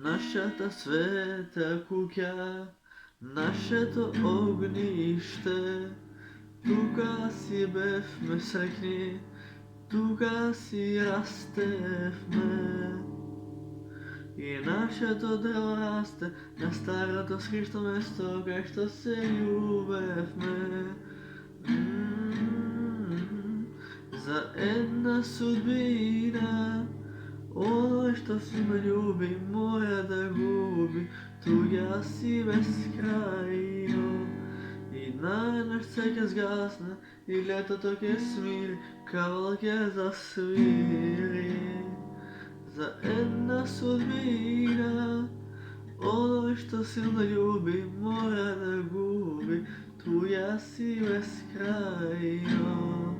Našata sveta kuća, našето ognište, tuga si bevme srekni, tuga si rastevme. I našето drvo raste na starото с Христо место, кај што се љубевме. За една судбина, оној што си ме љуби мора да губи, туѓа си бескрајно. И најнаш се ќе згасне, и летото ќе смири, кавал ќе засвири. За една судбина, оној што силно љуби мора да губи, туѓа си бескрајно.